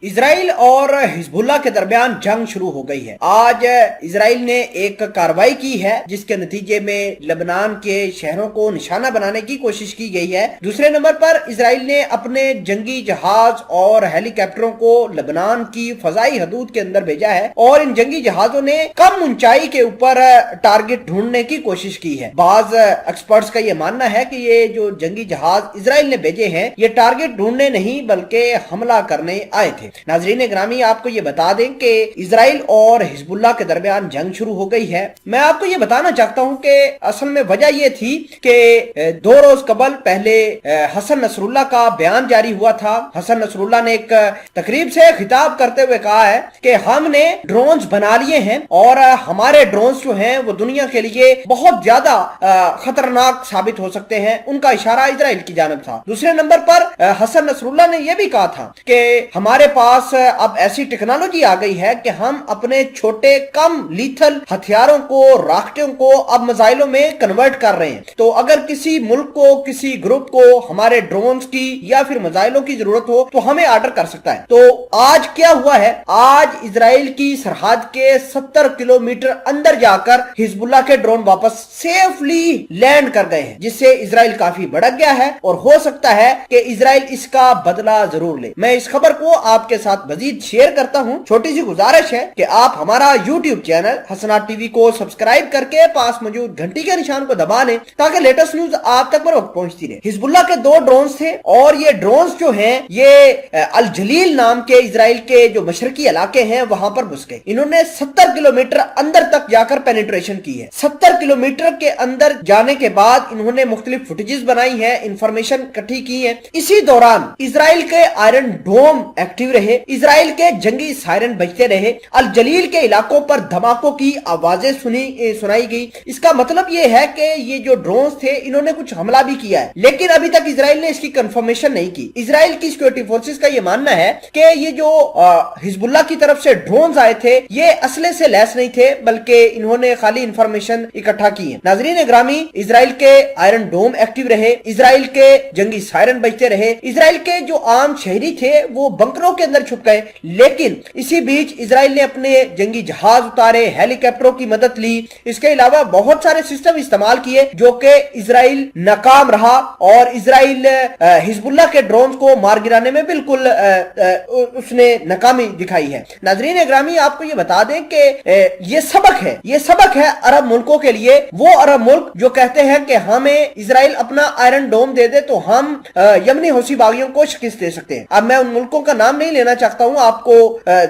اسرائیل اور حزب اللہ کے درمیان جنگ شروع ہو گئی ہے۔ آج اسرائیل نے ایک کارروائی کی ہے جس کے نتیجے میں لبنان کے شہروں کو نشانہ بنانے کی کوشش کی گئی ہے۔ دوسرے نمبر پر اسرائیل نے اپنے جنگی جہاز اور ہیلی کاپٹروں کو لبنان کی فضائی حدود کے اندر بھیجا ہے اور ان جنگی جہازوں نے کم اونچائی کے اوپر ٹارگٹ ڈھونڈنے کی کوشش کی ہے۔ بعض ایکسپرٹس کا یہ ماننا ہے کہ یہ جو جنگی جہاز اسرائیل نے بھیجے ہیں یہ ٹارگٹ ڈھونڈنے نہیں بلکہ حملہ کرنے آئے تھے۔ ناظرین گرامی، آپ کو یہ بتا دیں کہ اسرائیل اور حزب اللہ کے درمیان جنگ شروع ہو گئی ہے۔ میں آپ کو یہ بتانا چاہتا ہوں کہ اصل میں وجہ یہ تھی کہ 2 روز قبل پہلے حسن نصر اللہ کا بیان جاری ہوا تھا۔ حسن نصر اللہ نے ایک تقریب سے خطاب کرتے ہوئے کہا ہے کہ ہم نے ڈرونز بنا لیے ہیں اور ہمارے ڈرونز جو ہیں وہ دنیا کے لیے بہت زیادہ خطرناک ثابت ہو سکتے ہیں۔ ان کا اشارہ اسرائیل کی جانب تھا۔ دوسرے نمبر پر حسن نصر اللہ نے یہ بھی کہا تھا کہ ہمارے پاس اب ایسی ٹیکنالوجی آ گئی ہے کہ ہم اپنے چھوٹے کم لیتھل ہتھیاروں کو، راکٹوں کو اب میزائلوں میں کنورٹ کر رہے ہیں۔ تو اگر کسی ملک کو، کسی گروپ کو ہمارے ڈرونز کی یا پھر میزائلوں کی ضرورت ہو تو ہمیں آرڈر کر سکتا ہے۔ تو آج کیا ہوا ہے؟ آج اسرائیل کی سرحد کے 70 کلومیٹر اندر جا کر حزب اللہ کے ڈرون واپس سیفلی لینڈ کر گئے ہیں، جس سے اسرائیل کافی بھڑک گیا ہے اور ہو سکتا ہے کہ اسرائیل اس کا بدلہ ضرور لے۔ میں اس خبر کو آپ کے ساتھ مزید شیئر کرتا ہوں۔ چھوٹی سی گزارش ہے کہ آپ ہمارا یوٹیوب چینل حسنات ٹی وی کو سبسکرائب کر کے پاس موجود گھنٹی کے نشان کو دبا لیں تاکہ لیٹسٹ نیوز آپ تک بر وقت پہنچتی رہے۔ حزب اللہ کے 2 ڈرونز تھے اور یہ ڈرونز جو ہیں یہ الجلیل نام کے اسرائیل کے جو مشرقی علاقے ہیں وہاں پر گھس گئے۔ انہوں نے 70 کلومیٹر اندر تک جا کر پینیٹریشن کی ہے۔ 70 کلومیٹر کے اندر جانے کے بعد انہوں نے مختلف فوٹیجز بنائی ہیں، انفارمیشن اکٹھی کی ہے۔ اسی دوران اسرائیل کے آئرن ڈوم ایکٹیو رہے، اسرائیل کے جنگی سائرن بجتے رہے، الجلیل کے علاقوں پر دھماکوں کی آوازیں سنائی گئی۔ اس کا مطلب یہ ہے کہ یہ جو ڈرونز تھے انہوں نے کچھ حملہ بھی کیا ہے، لیکن ابھی تک اسرائیل نے اس کی کنفرمیشن نہیں کی۔ اسرائیل کی سیکورٹی فورسز کا یہ ماننا ہے کہ یہ جو حزب اللہ کی طرف سے ڈرونز آئے تھے یہ اسلحے سے لیس نہیں تھے بلکہ انہوں نے خالی انفارمیشن اکٹھا کی ہے۔ ناظرین گرامی، اسرائیل کے آئرن ڈوم ایکٹیو رہے، اسرائیل کے جنگی سائرن بجتے رہے، اسرائیل کے جو عام شہری تھے وہ بنکروں کے اندر چھپ گئے، لیکن اسی بیچ اسرائیل نے اپنے جنگی جہاز اتارے، ہیلی کاپٹروں کی مدد لی۔ اس کے علاوہ بہت سارے سسٹم استعمال کیے جو کہ اسرائیل ناکام رہا اور اسرائیل حزب اللہ کے ڈرونز کو مار گرانے میں بالکل اس نے ناکامی دکھائی ہے۔ ناظرین اگرامی، آپ کو یہ بتا دیں کہ یہ سبق ہے عرب ملکوں کے لیے۔ وہ عرب ملک جو کہتے ہیں کہ ہمیں اسرائیل اپنا آئرن ڈوم دے دے تو ہم یمنی حوثی باغیوں کو شکست دے سکتے ہیں۔ اب میں ان ملکوں کا نام نہیں لینا چاہتا ہوں، آپ کو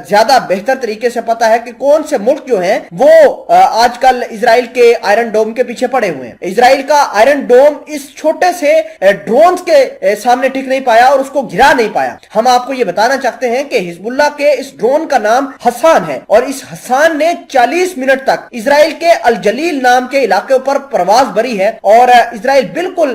زیادہ بہتر طریقے سے پتا ہے کہ کون سے ملک جو ہیں وہ آج کل اسرائیل کے آئرن ڈوم کے پیچھے پڑے ہوئے ہیں۔ اسرائیل کا آئرن ڈوم اس چھوٹے سے ڈرونز کے سامنے ٹک نہیں پایا اور اس کو گرا نہیں پایا۔ ہم آپ کو یہ بتانا چاہتے ہیں کہ حزب اللہ کے اس ڈرون کا نام حسان ہے اور اس حسان نے 40 منٹ تک اسرائیل کے الجلیل نام کے علاقے پر پرواز بری ہے اور اسرائیل بالکل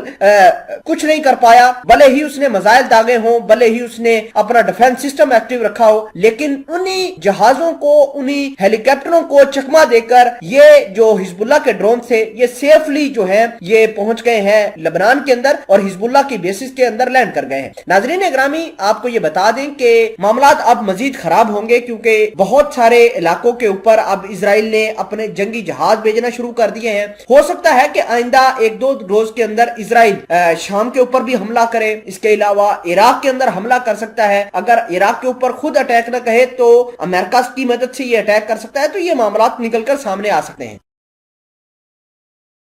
کچھ نہیں کر پایا، بھلے ہی اس نے میزائل داغے ہوں، بھلے ہی اس نے اپنا ڈیفنس سسٹم ایکٹیو رکھا ہو، لیکن انہی جہازوں کو، انہی ہیلی کاپٹروں کو چکما دے کر یہ جو حزب اللہ کے ڈرون تھے یہ سیفلی جو ہیں یہ پہنچ گئے ہیں لبنان کے اندر اور حزب اللہ کی بیسز کے اندر لینڈ کر گئے ہیں۔ ناظرین اگرامی، آپ کو یہ بتا دیں کہ معاملات اب مزید خراب ہوں گے کیونکہ بہت سارے علاقوں کے اوپر اب اسرائیل نے اپنے جنگی جہاز بھیجنا شروع کر دیے ہیں۔ ہو سکتا ہے کہ آئندہ 1-2 روز کے اندر اسرائیل شام کے اوپر بھی حملہ کرے، اس کے علاوہ عراق کے اندر حملہ کر سکتا ہے۔ اگر عراق کے اوپر خود اٹیک نہ کہے تو امریکہ کی مدد سے یہ اٹیک کر سکتا ہے، تو یہ معاملات نکل کر سامنے آ سکتے ہیں۔